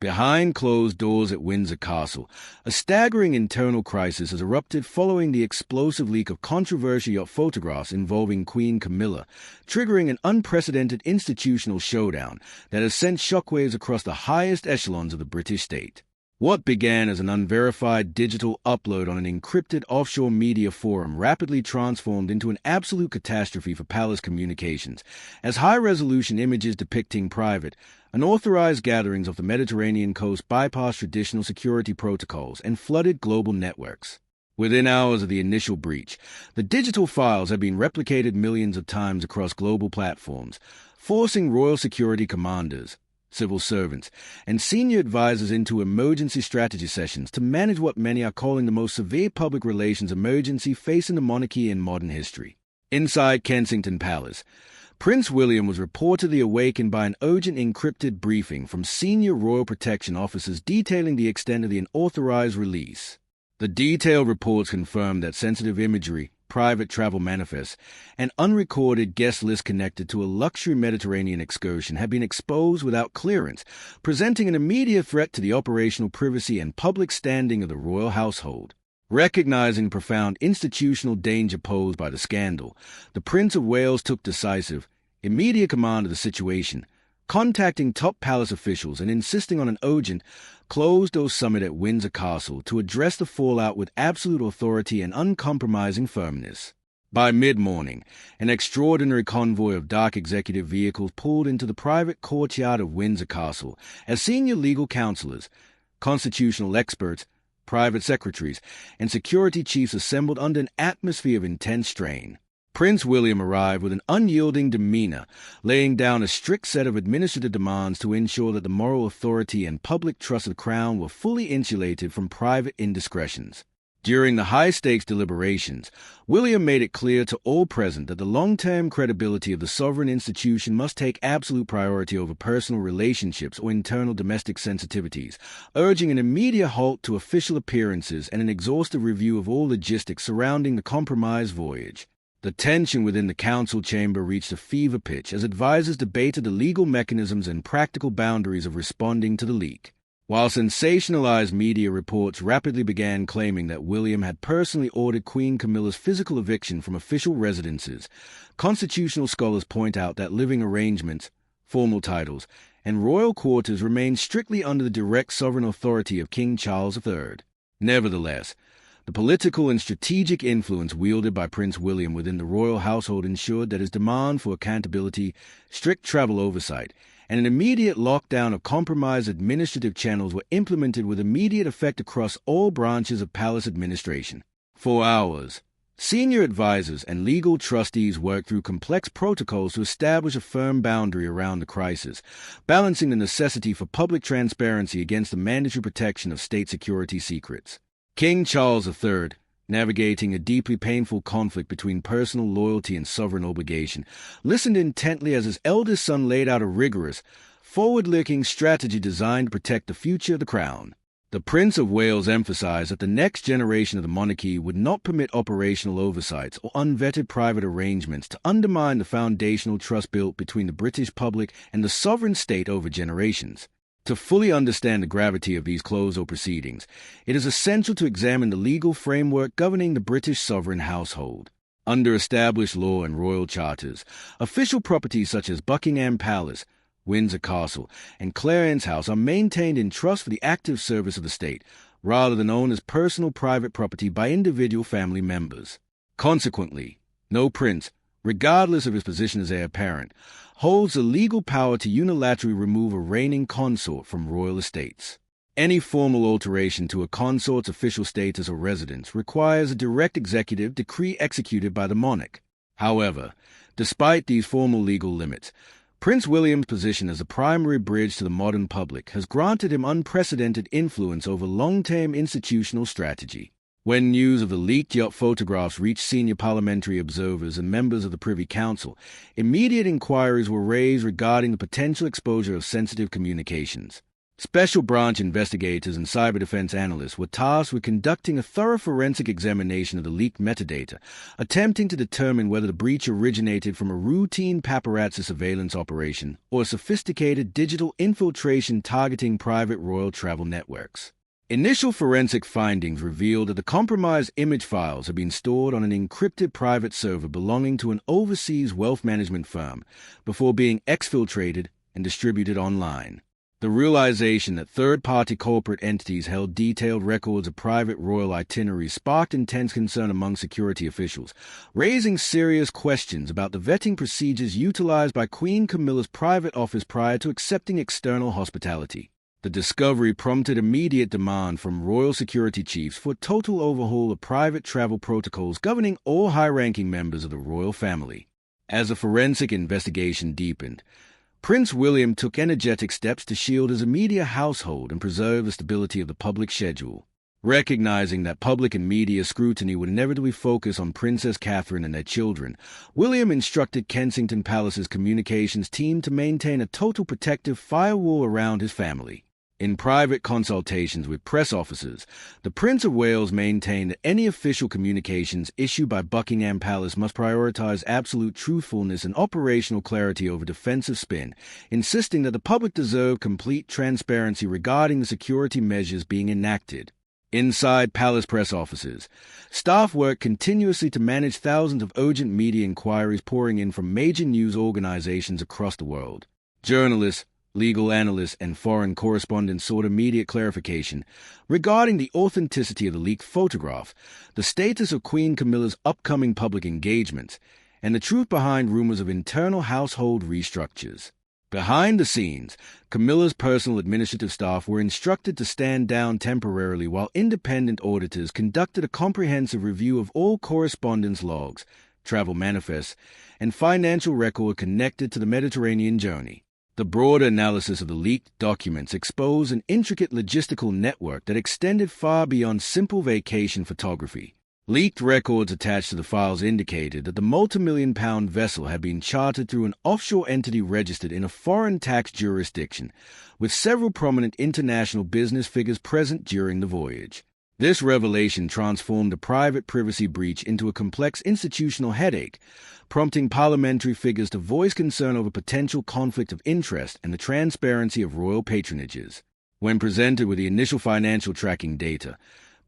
Behind closed doors at Windsor Castle, a staggering internal crisis has erupted following the explosive leak of controversial yacht photographs involving Queen Camilla, triggering an unprecedented institutional showdown that has sent shockwaves across the highest echelons of the British state. What began as an unverified digital upload on an encrypted offshore media forum rapidly transformed into an absolute catastrophe for palace communications, as high-resolution images depicting private, unauthorized gatherings off the Mediterranean coast bypassed traditional security protocols and flooded global networks. Within hours of the initial breach, the digital files have been replicated millions of times across global platforms, forcing royal security commanders, civil servants, and senior advisors into emergency strategy sessions to manage what many are calling the most severe public relations emergency facing the monarchy in modern history. Inside Kensington Palace, Prince William was reportedly awakened by an urgent encrypted briefing from senior royal protection officers detailing the extent of the unauthorized release. The detailed reports confirmed that sensitive imagery, private travel manifests, and unrecorded guest lists connected to a luxury Mediterranean excursion had been exposed without clearance, presenting an immediate threat to the operational privacy and public standing of the royal household. Recognizing the profound institutional danger posed by the scandal, the Prince of Wales took decisive, immediate command of the situation, contacting top palace officials and insisting on an urgent, closed-door summit at Windsor Castle to address the fallout with absolute authority and uncompromising firmness. By mid-morning, an extraordinary convoy of dark executive vehicles pulled into the private courtyard of Windsor Castle as senior legal counselors, constitutional experts, private secretaries, and security chiefs assembled under an atmosphere of intense strain. Prince William arrived with an unyielding demeanor, laying down a strict set of administrative demands to ensure that the moral authority and public trust of the Crown were fully insulated from private indiscretions. During the high-stakes deliberations, William made it clear to all present that the long-term credibility of the sovereign institution must take absolute priority over personal relationships or internal domestic sensitivities, urging an immediate halt to official appearances and an exhaustive review of all logistics surrounding the compromise voyage. The tension within the council chamber reached a fever pitch as advisers debated the legal mechanisms and practical boundaries of responding to the leak. While sensationalized media reports rapidly began claiming that William had personally ordered Queen Camilla's physical eviction from official residences, constitutional scholars point out that living arrangements, formal titles, and royal quarters remained strictly under the direct sovereign authority of King Charles III. Nevertheless, the political and strategic influence wielded by Prince William within the royal household ensured that his demand for accountability, strict travel oversight, and an immediate lockdown of compromised administrative channels were implemented with immediate effect across all branches of palace administration. For hours, senior advisors and legal trustees worked through complex protocols to establish a firm boundary around the crisis, balancing the necessity for public transparency against the mandatory protection of state security secrets. King Charles III, navigating a deeply painful conflict between personal loyalty and sovereign obligation, listened intently as his eldest son laid out a rigorous, forward-looking strategy designed to protect the future of the crown. The Prince of Wales emphasized that the next generation of the monarchy would not permit operational oversights or unvetted private arrangements to undermine the foundational trust built between the British public and the sovereign state over generations. To fully understand the gravity of these closed-door proceedings, it is essential to examine the legal framework governing the British sovereign household. Under established law and royal charters, official properties such as Buckingham Palace, Windsor Castle, and Clarence House are maintained in trust for the active service of the state, rather than owned as personal private property by individual family members. Consequently, no prince, regardless of his position as heir apparent, holds the legal power to unilaterally remove a reigning consort from royal estates. Any formal alteration to a consort's official status or residence requires a direct executive decree executed by the monarch. However, despite these formal legal limits, Prince William's position as the primary bridge to the modern public has granted him unprecedented influence over long-term institutional strategy. When news of the leaked yacht photographs reached senior parliamentary observers and members of the Privy Council, immediate inquiries were raised regarding the potential exposure of sensitive communications. Special branch investigators and cyber defense analysts were tasked with conducting a thorough forensic examination of the leaked metadata, attempting to determine whether the breach originated from a routine paparazzi surveillance operation or a sophisticated digital infiltration targeting private royal travel networks. Initial forensic findings revealed that the compromised image files had been stored on an encrypted private server belonging to an overseas wealth management firm before being exfiltrated and distributed online. The realization that third-party corporate entities held detailed records of private royal itineraries sparked intense concern among security officials, raising serious questions about the vetting procedures utilized by Queen Camilla's private office prior to accepting external hospitality. The discovery prompted immediate demand from royal security chiefs for a total overhaul of private travel protocols governing all high-ranking members of the royal family. As the forensic investigation deepened, Prince William took energetic steps to shield his immediate household and preserve the stability of the public schedule. Recognizing that public and media scrutiny would inevitably focus on Princess Catherine and their children, William instructed Kensington Palace's communications team to maintain a total protective firewall around his family. In private consultations with press officers, the Prince of Wales maintained that any official communications issued by Buckingham Palace must prioritize absolute truthfulness and operational clarity over defensive spin, insisting that the public deserved complete transparency regarding the security measures being enacted. Inside palace press offices, staff worked continuously to manage thousands of urgent media inquiries pouring in from major news organizations across the world. Journalists, legal analysts, and foreign correspondents sought immediate clarification regarding the authenticity of the leaked photograph, the status of Queen Camilla's upcoming public engagements, and the truth behind rumors of internal household restructures. Behind the scenes, Camilla's personal administrative staff were instructed to stand down temporarily while independent auditors conducted a comprehensive review of all correspondence logs, travel manifests, and financial record connected to the Mediterranean journey. The broader analysis of the leaked documents exposed an intricate logistical network that extended far beyond simple vacation photography. Leaked records attached to the files indicated that the multi-million-pound vessel had been chartered through an offshore entity registered in a foreign tax jurisdiction, with several prominent international business figures present during the voyage. This revelation transformed a private privacy breach into a complex institutional headache, prompting parliamentary figures to voice concern over potential conflict of interest and the transparency of royal patronages. When presented with the initial financial tracking data,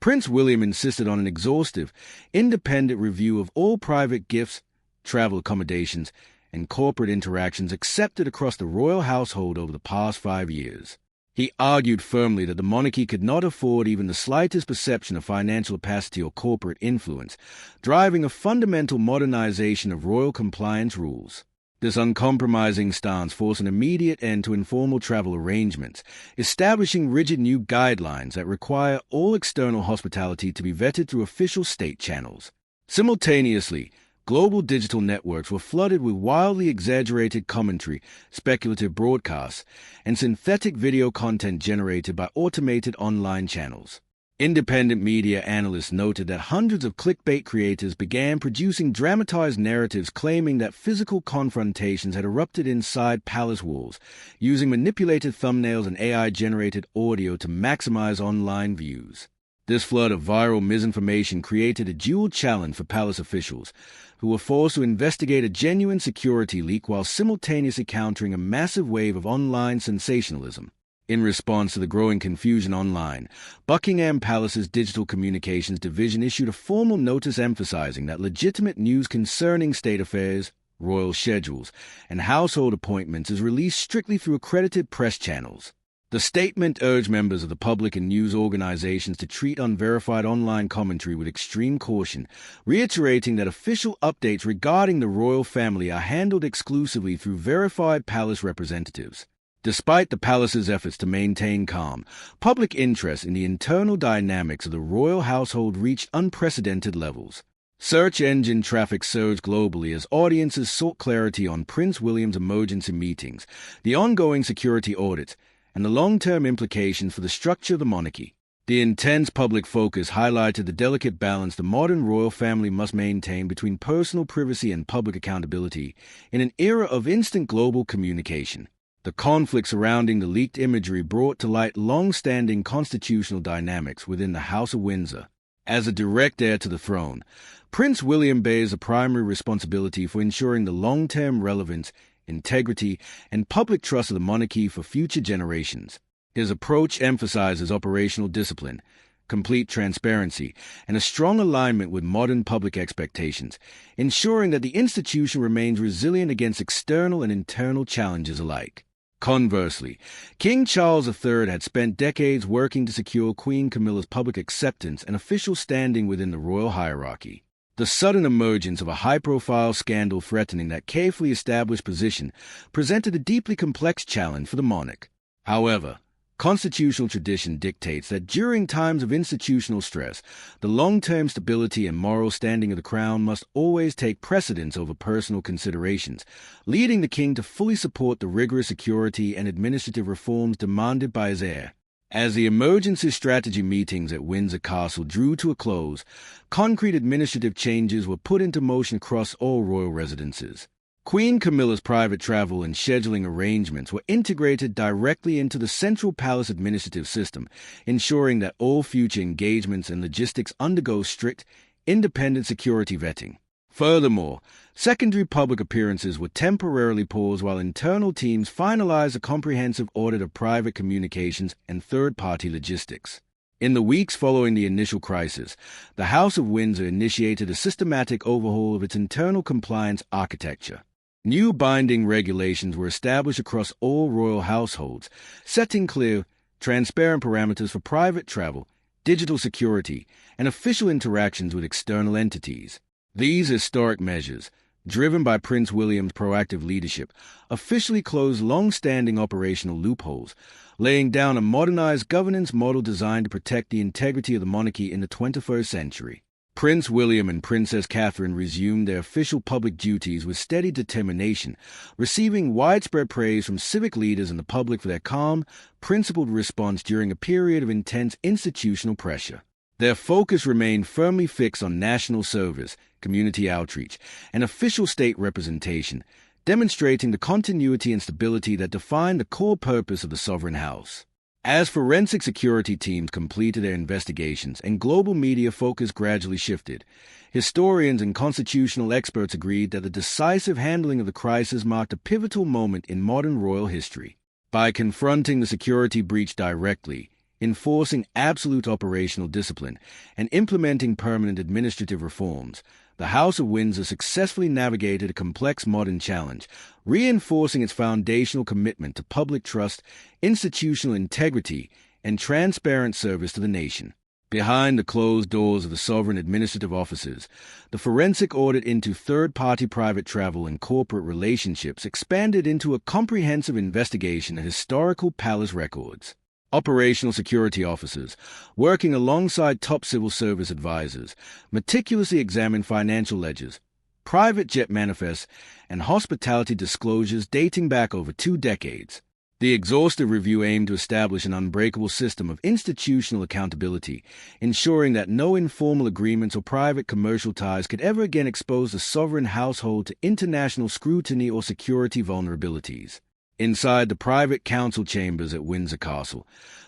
Prince William insisted on an exhaustive, independent review of all private gifts, travel accommodations, and corporate interactions accepted across the royal household over the past 5 years. He argued firmly that the monarchy could not afford even the slightest perception of financial opacity or corporate influence, driving a fundamental modernization of royal compliance rules. This uncompromising stance forced an immediate end to informal travel arrangements, establishing rigid new guidelines that require all external hospitality to be vetted through official state channels. Simultaneously, global digital networks were flooded with wildly exaggerated commentary, speculative broadcasts, and synthetic video content generated by automated online channels. Independent media analysts noted that hundreds of clickbait creators began producing dramatized narratives claiming that physical confrontations had erupted inside palace walls, using manipulated thumbnails and AI-generated audio to maximize online views. This flood of viral misinformation created a dual challenge for palace officials, who were forced to investigate a genuine security leak while simultaneously countering a massive wave of online sensationalism. In response to the growing confusion online, Buckingham Palace's Digital Communications Division issued a formal notice emphasizing that legitimate news concerning state affairs, royal schedules, and household appointments is released strictly through accredited press channels. The statement urged members of the public and news organizations to treat unverified online commentary with extreme caution, reiterating that official updates regarding the royal family are handled exclusively through verified palace representatives. Despite the palace's efforts to maintain calm, public interest in the internal dynamics of the royal household reached unprecedented levels. Search engine traffic surged globally as audiences sought clarity on Prince William's emergency meetings, the ongoing security audits, and the long-term implications for the structure of the monarchy. The intense public focus highlighted the delicate balance the modern royal family must maintain between personal privacy and public accountability in an era of instant global communication. The conflict surrounding the leaked imagery brought to light long-standing constitutional dynamics within the House of Windsor. As a direct heir to the throne, Prince William bears the primary responsibility for ensuring the long-term relevance, integrity, and public trust of the monarchy for future generations. His approach emphasizes operational discipline, complete transparency, and a strong alignment with modern public expectations, ensuring that the institution remains resilient against external and internal challenges alike. Conversely, King Charles III had spent decades working to secure Queen Camilla's public acceptance and official standing within the royal hierarchy. The sudden emergence of a high-profile scandal threatening that carefully established position presented a deeply complex challenge for the monarch. However, constitutional tradition dictates that during times of institutional stress, the long-term stability and moral standing of the crown must always take precedence over personal considerations, leading the king to fully support the rigorous security and administrative reforms demanded by his heir. As the emergency strategy meetings at Windsor Castle drew to a close, concrete administrative changes were put into motion across all royal residences. Queen Camilla's private travel and scheduling arrangements were integrated directly into the central palace administrative system, ensuring that all future engagements and logistics undergo strict, independent security vetting. Furthermore, secondary public appearances were temporarily paused while internal teams finalized a comprehensive audit of private communications and third-party logistics. In the weeks following the initial crisis, the House of Windsor initiated a systematic overhaul of its internal compliance architecture. New binding regulations were established across all royal households, setting clear, transparent parameters for private travel, digital security, and official interactions with external entities. These historic measures, driven by Prince William's proactive leadership, officially closed long-standing operational loopholes, laying down a modernized governance model designed to protect the integrity of the monarchy in the 21st century. Prince William and Princess Catherine resumed their official public duties with steady determination, receiving widespread praise from civic leaders and the public for their calm, principled response during a period of intense institutional pressure. Their focus remained firmly fixed on national service, community outreach, and official state representation, demonstrating the continuity and stability that define the core purpose of the sovereign house. As forensic security teams completed their investigations and global media focus gradually shifted, historians and constitutional experts agreed that the decisive handling of the crisis marked a pivotal moment in modern royal history. By confronting the security breach directly, enforcing absolute operational discipline, and implementing permanent administrative reforms, the House of Windsor successfully navigated a complex modern challenge, reinforcing its foundational commitment to public trust, institutional integrity, and transparent service to the nation. Behind the closed doors of the sovereign administrative offices, the forensic audit into third-party private travel and corporate relationships expanded into a comprehensive investigation of historical palace records. Operational security officers, working alongside top civil service advisors, meticulously examined financial ledgers, private jet manifests, and hospitality disclosures dating back over 2 decades. The exhaustive review aimed to establish an unbreakable system of institutional accountability, ensuring that no informal agreements or private commercial ties could ever again expose the sovereign household to international scrutiny or security vulnerabilities. Inside the private council chambers at Windsor Castle,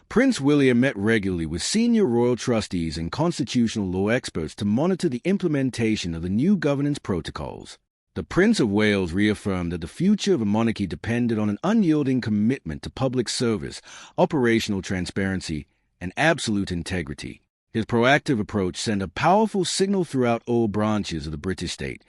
Prince William met regularly with senior royal trustees and constitutional law experts to monitor the implementation of the new governance protocols. The Prince of Wales reaffirmed that the future of a monarchy depended on an unyielding commitment to public service, operational transparency, and absolute integrity. His proactive approach sent a powerful signal throughout all branches of the British state,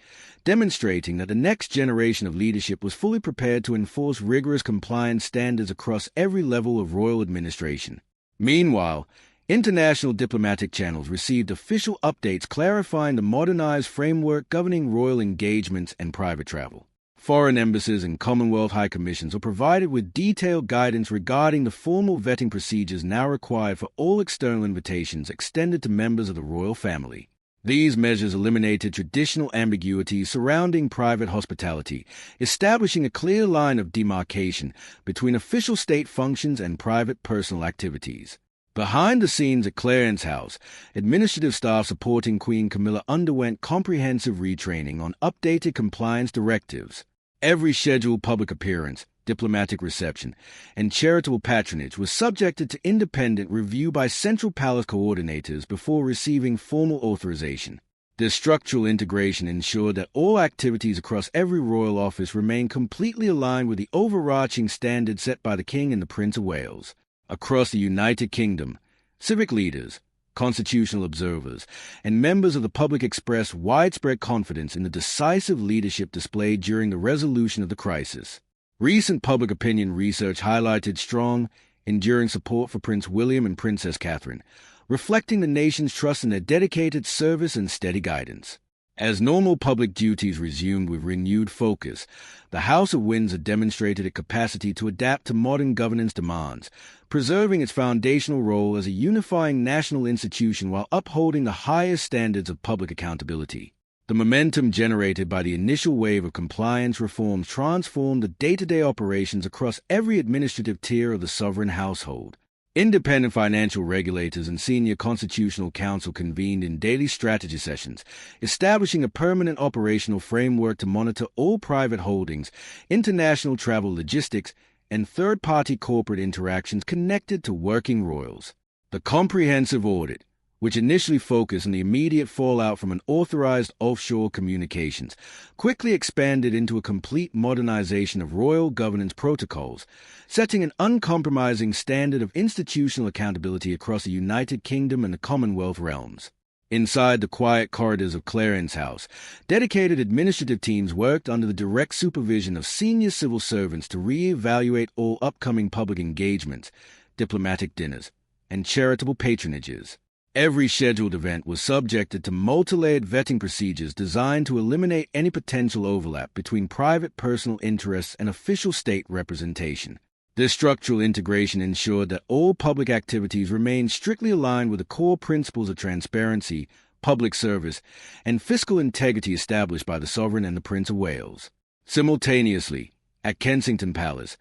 demonstrating that the next generation of leadership was fully prepared to enforce rigorous compliance standards across every level of royal administration. Meanwhile, international diplomatic channels received official updates clarifying the modernized framework governing royal engagements and private travel. Foreign embassies and Commonwealth High Commissions were provided with detailed guidance regarding the formal vetting procedures now required for all external invitations extended to members of the royal family. These measures eliminated traditional ambiguities surrounding private hospitality, establishing a clear line of demarcation between official state functions and private personal activities. Behind the scenes at Clarence House, administrative staff supporting Queen Camilla underwent comprehensive retraining on updated compliance directives. Every scheduled public appearance, diplomatic reception, and charitable patronage was subjected to independent review by Central Palace coordinators before receiving formal authorization. This structural integration ensured that all activities across every royal office remained completely aligned with the overarching standards set by the King and the Prince of Wales. Across the United Kingdom, civic leaders, constitutional observers, and members of the public expressed widespread confidence in the decisive leadership displayed during the resolution of the crisis. Recent public opinion research highlighted strong, enduring support for Prince William and Princess Catherine, reflecting the nation's trust in their dedicated service and steady guidance. As normal public duties resumed with renewed focus, the House of Windsor demonstrated its capacity to adapt to modern governance demands, preserving its foundational role as a unifying national institution while upholding the highest standards of public accountability. The momentum generated by the initial wave of compliance reforms transformed the day-to-day operations across every administrative tier of the sovereign household. Independent financial regulators and senior constitutional counsel convened in daily strategy sessions, establishing a permanent operational framework to monitor all private holdings, international travel logistics, and third-party corporate interactions connected to working royals. The comprehensive audit, which initially focused on the immediate fallout from unauthorized offshore communications, quickly expanded into a complete modernization of royal governance protocols, setting an uncompromising standard of institutional accountability across the United Kingdom and the Commonwealth realms. Inside the quiet corridors of Clarence House, dedicated administrative teams worked under the direct supervision of senior civil servants to re-evaluate all upcoming public engagements, diplomatic dinners, and charitable patronages. Every scheduled event was subjected to multi-layered vetting procedures designed to eliminate any potential overlap between private personal interests and official state representation. This structural integration ensured that all public activities remained strictly aligned with the core principles of transparency, public service, and fiscal integrity established by the Sovereign and the Prince of Wales. Simultaneously, at Kensington Palace,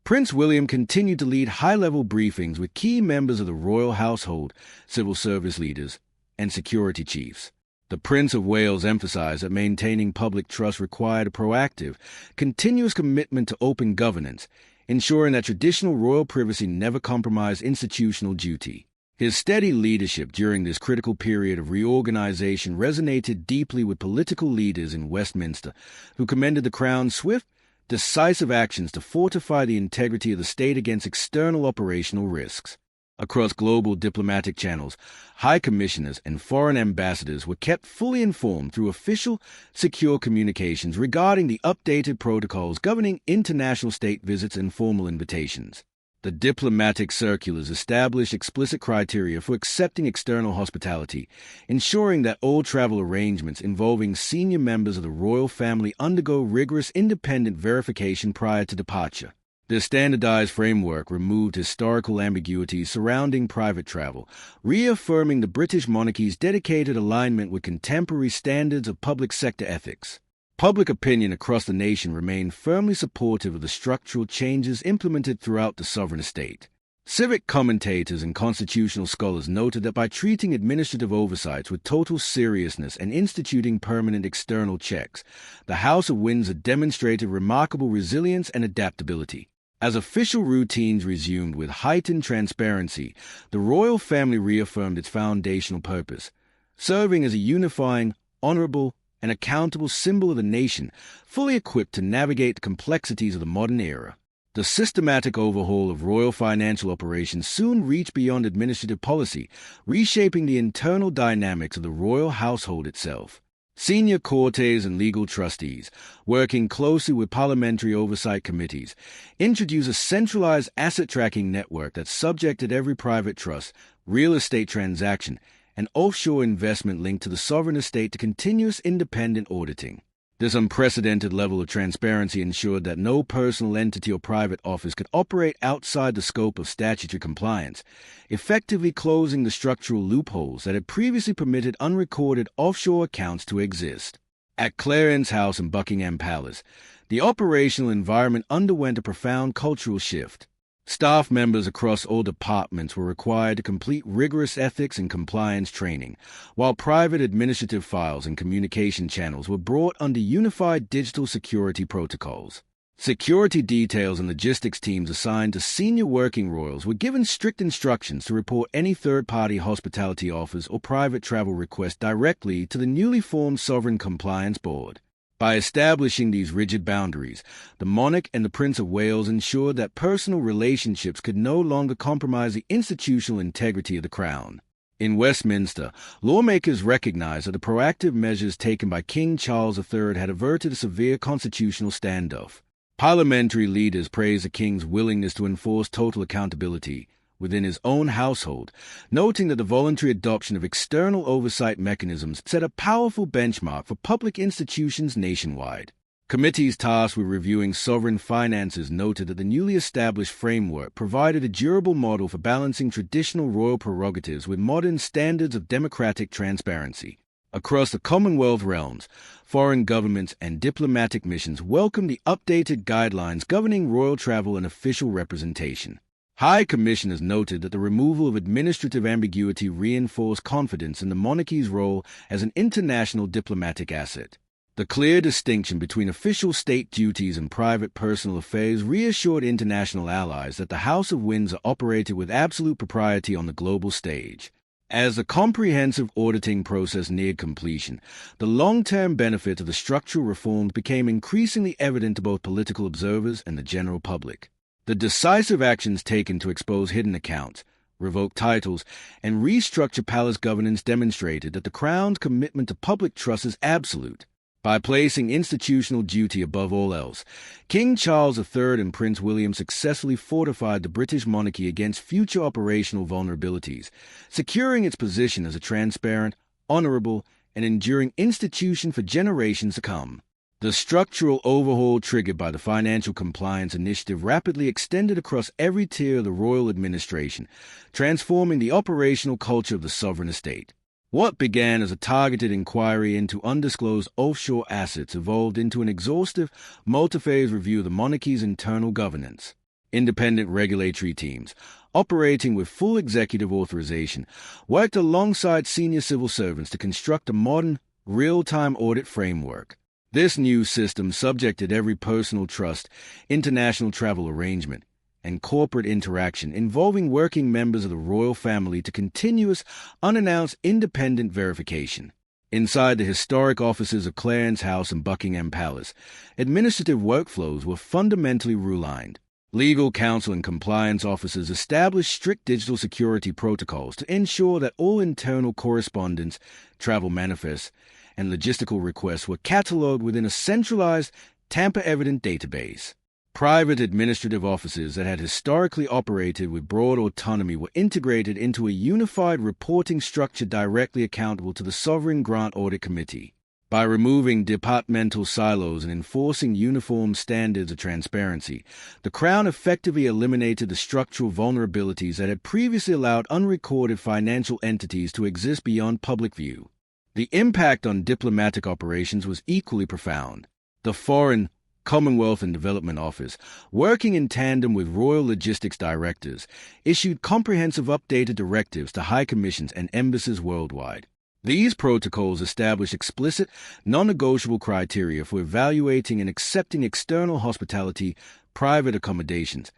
Prince William continued to lead high-level briefings with key members of the royal household, civil service leaders, and security chiefs. The Prince of Wales emphasized that maintaining public trust required a proactive, continuous commitment to open governance, ensuring that traditional royal privacy never compromised institutional duty. His steady leadership during this critical period of reorganization resonated deeply with political leaders in Westminster, who commended the Crown's swift, decisive actions to fortify the integrity of the state against external operational risks. Across global diplomatic channels, high commissioners and foreign ambassadors were kept fully informed through official, secure communications regarding the updated protocols governing international state visits and formal invitations. The diplomatic circulars established explicit criteria for accepting external hospitality, ensuring that all travel arrangements involving senior members of the royal family undergo rigorous independent verification prior to departure. This standardized framework removed historical ambiguities surrounding private travel, reaffirming the British monarchy's dedicated alignment with contemporary standards of public sector ethics. Public opinion across the nation remained firmly supportive of the structural changes implemented throughout the sovereign estate. Civic commentators and constitutional scholars noted that by treating administrative oversights with total seriousness and instituting permanent external checks, the House of Windsor demonstrated remarkable resilience and adaptability. As official routines resumed with heightened transparency, the royal family reaffirmed its foundational purpose, serving as a unifying, honorable, and accountable symbol of the nation, fully equipped to navigate the complexities of the modern era. The systematic overhaul of royal financial operations soon reached beyond administrative policy, reshaping the internal dynamics of the royal household itself. Senior courtiers and legal trustees, working closely with parliamentary oversight committees, introduced a centralized asset tracking network that subjected every private trust, real estate transaction, and offshore investment linked to the sovereign estate to continuous independent auditing. This unprecedented level of transparency ensured that no personal entity or private office could operate outside the scope of statutory compliance, effectively closing the structural loopholes that had previously permitted unrecorded offshore accounts to exist. At Clarence House and Buckingham Palace, the operational environment underwent a profound cultural shift. Staff members across all departments were required to complete rigorous ethics and compliance training, while private administrative files and communication channels were brought under unified digital security protocols. Security details and logistics teams assigned to senior working royals were given strict instructions to report any third-party hospitality offers or private travel requests directly to the newly formed Sovereign Compliance Board. By establishing these rigid boundaries, the monarch and the Prince of Wales ensured that personal relationships could no longer compromise the institutional integrity of the Crown. In Westminster, lawmakers recognized that the proactive measures taken by King Charles III had averted a severe constitutional standoff. Parliamentary leaders praised the King's willingness to enforce total accountability within his own household, noting that the voluntary adoption of external oversight mechanisms set a powerful benchmark for public institutions nationwide. Committees tasked with reviewing sovereign finances noted that the newly established framework provided a durable model for balancing traditional royal prerogatives with modern standards of democratic transparency. Across the Commonwealth realms, foreign governments and diplomatic missions welcomed the updated guidelines governing royal travel and official representation. High Commissioners noted that the removal of administrative ambiguity reinforced confidence in the monarchy's role as an international diplomatic asset. The clear distinction between official state duties and private personal affairs reassured international allies that the House of Windsor operated with absolute propriety on the global stage. As the comprehensive auditing process neared completion, the long-term benefits of the structural reforms became increasingly evident to both political observers and the general public. The decisive actions taken to expose hidden accounts, revoke titles, and restructure palace governance demonstrated that the Crown's commitment to public trust is absolute. By placing institutional duty above all else, King Charles III and Prince William successfully fortified the British monarchy against future operational vulnerabilities, securing its position as a transparent, honorable, and enduring institution for generations to come. The structural overhaul triggered by the Financial Compliance Initiative rapidly extended across every tier of the royal administration, transforming the operational culture of the sovereign estate. What began as a targeted inquiry into undisclosed offshore assets evolved into an exhaustive, multi-phase review of the monarchy's internal governance. Independent regulatory teams, operating with full executive authorization, worked alongside senior civil servants to construct a modern, real-time audit framework. This new system subjected every personal trust, international travel arrangement, and corporate interaction involving working members of the royal family to continuous, unannounced independent verification. Inside the historic offices of Clarence House and Buckingham Palace, administrative workflows were fundamentally realigned. Legal counsel and compliance officers established strict digital security protocols to ensure that all internal correspondence, travel manifests, and logistical requests were catalogued within a centralized, tamper-evident database. Private administrative offices that had historically operated with broad autonomy were integrated into a unified reporting structure directly accountable to the Sovereign Grant Audit Committee. By removing departmental silos and enforcing uniform standards of transparency, the Crown effectively eliminated the structural vulnerabilities that had previously allowed unrecorded financial entities to exist beyond public view. The impact on diplomatic operations was equally profound. The Foreign, Commonwealth and Development Office, working in tandem with Royal Logistics Directors, issued comprehensive updated directives to high commissions and embassies worldwide. These protocols establish explicit, non-negotiable criteria for evaluating and accepting external hospitality, private accommodations,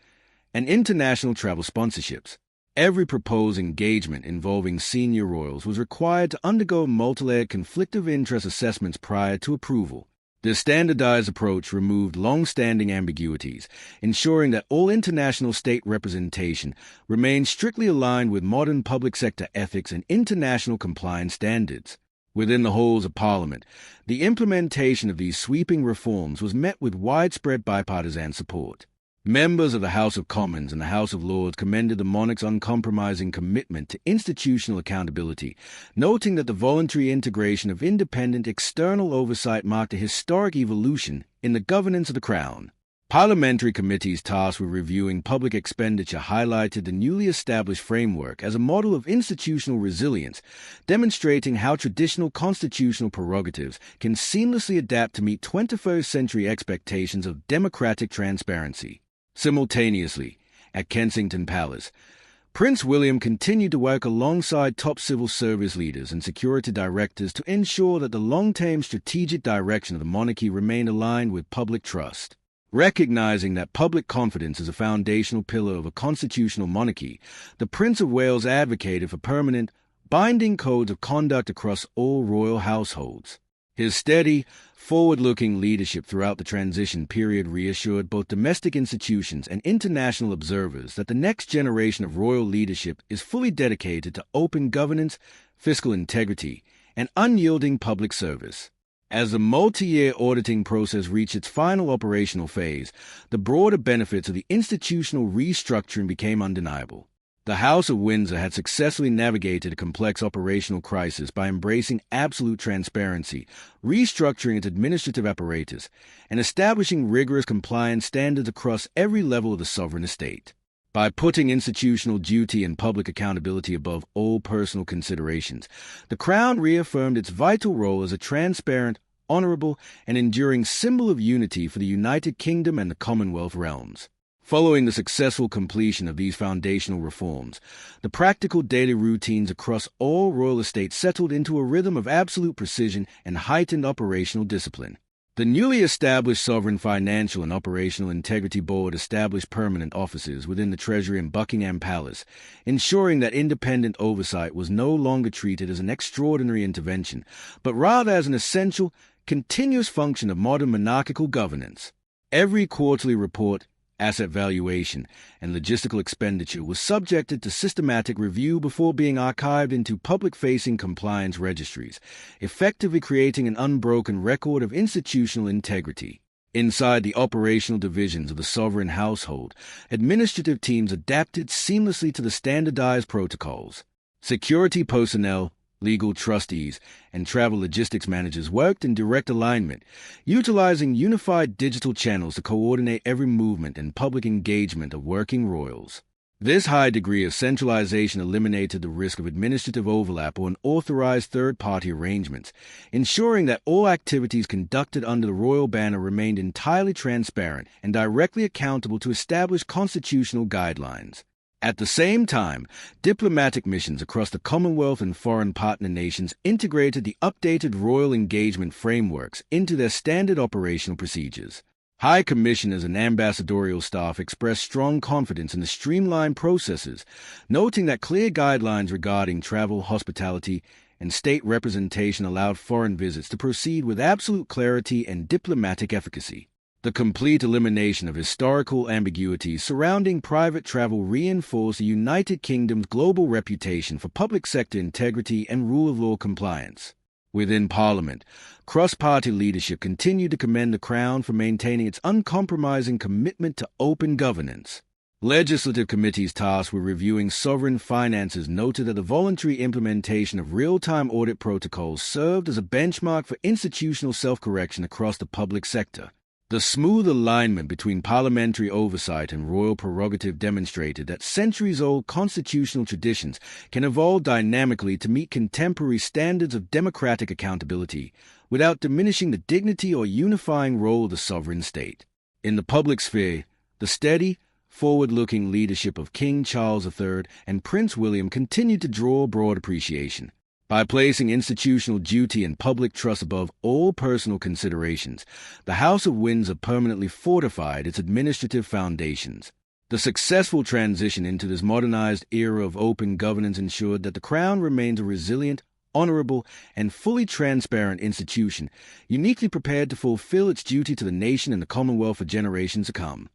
and international travel sponsorships. Every proposed engagement involving senior royals was required to undergo multi-layered conflict of interest assessments prior to approval. This standardized approach removed long-standing ambiguities, ensuring that all international state representation remained strictly aligned with modern public sector ethics and international compliance standards. Within the halls of Parliament, the implementation of these sweeping reforms was met with widespread bipartisan support. Members of the House of Commons and the House of Lords commended the monarch's uncompromising commitment to institutional accountability, noting that the voluntary integration of independent external oversight marked a historic evolution in the governance of the Crown. Parliamentary committees tasked with reviewing public expenditure highlighted the newly established framework as a model of institutional resilience, demonstrating how traditional constitutional prerogatives can seamlessly adapt to meet 21st century expectations of democratic transparency. Simultaneously, at Kensington Palace, Prince William continued to work alongside top civil service leaders and security directors to ensure that the long-term strategic direction of the monarchy remained aligned with public trust. Recognizing that public confidence is a foundational pillar of a constitutional monarchy, the Prince of Wales advocated for permanent, binding codes of conduct across all royal households. His steady, forward-looking leadership throughout the transition period reassured both domestic institutions and international observers that the next generation of royal leadership is fully dedicated to open governance, fiscal integrity, and unyielding public service. As the multi-year auditing process reached its final operational phase, the broader benefits of the institutional restructuring became undeniable. The House of Windsor had successfully navigated a complex operational crisis by embracing absolute transparency, restructuring its administrative apparatus, and establishing rigorous compliance standards across every level of the sovereign estate. By putting institutional duty and public accountability above all personal considerations, the Crown reaffirmed its vital role as a transparent, honourable, and enduring symbol of unity for the United Kingdom and the Commonwealth realms. Following the successful completion of these foundational reforms, the practical daily routines across all royal estates settled into a rhythm of absolute precision and heightened operational discipline. The newly established Sovereign Financial and Operational Integrity Board established permanent offices within the Treasury and Buckingham Palace, ensuring that independent oversight was no longer treated as an extraordinary intervention, but rather as an essential, continuous function of modern monarchical governance. Every quarterly report, asset valuation, and logistical expenditure was subjected to systematic review before being archived into public-facing compliance registries, effectively creating an unbroken record of institutional integrity. Inside the operational divisions of the sovereign household, administrative teams adapted seamlessly to the standardized protocols. Security personnel, legal trustees, and travel logistics managers worked in direct alignment, utilizing unified digital channels to coordinate every movement and public engagement of working royals. This high degree of centralization eliminated the risk of administrative overlap or unauthorized third-party arrangements, ensuring that all activities conducted under the royal banner remained entirely transparent and directly accountable to established constitutional guidelines. At the same time, diplomatic missions across the Commonwealth and foreign partner nations integrated the updated royal engagement frameworks into their standard operational procedures. High Commissioners and ambassadorial staff expressed strong confidence in the streamlined processes, noting that clear guidelines regarding travel, hospitality, and state representation allowed foreign visits to proceed with absolute clarity and diplomatic efficacy. The complete elimination of historical ambiguities surrounding private travel reinforced the United Kingdom's global reputation for public sector integrity and rule of law compliance. Within Parliament, cross-party leadership continued to commend the Crown for maintaining its uncompromising commitment to open governance. Legislative committees tasked with reviewing sovereign finances noted that the voluntary implementation of real-time audit protocols served as a benchmark for institutional self-correction across the public sector. The smooth alignment between parliamentary oversight and royal prerogative demonstrated that centuries-old constitutional traditions can evolve dynamically to meet contemporary standards of democratic accountability without diminishing the dignity or unifying role of the sovereign state. In the public sphere, the steady, forward-looking leadership of King Charles III and Prince William continued to draw broad appreciation. By placing institutional duty and public trust above all personal considerations, the House of Windsor permanently fortified its administrative foundations. The successful transition into this modernized era of open governance ensured that the Crown remains a resilient, honorable, and fully transparent institution, uniquely prepared to fulfill its duty to the nation and the Commonwealth for generations to come.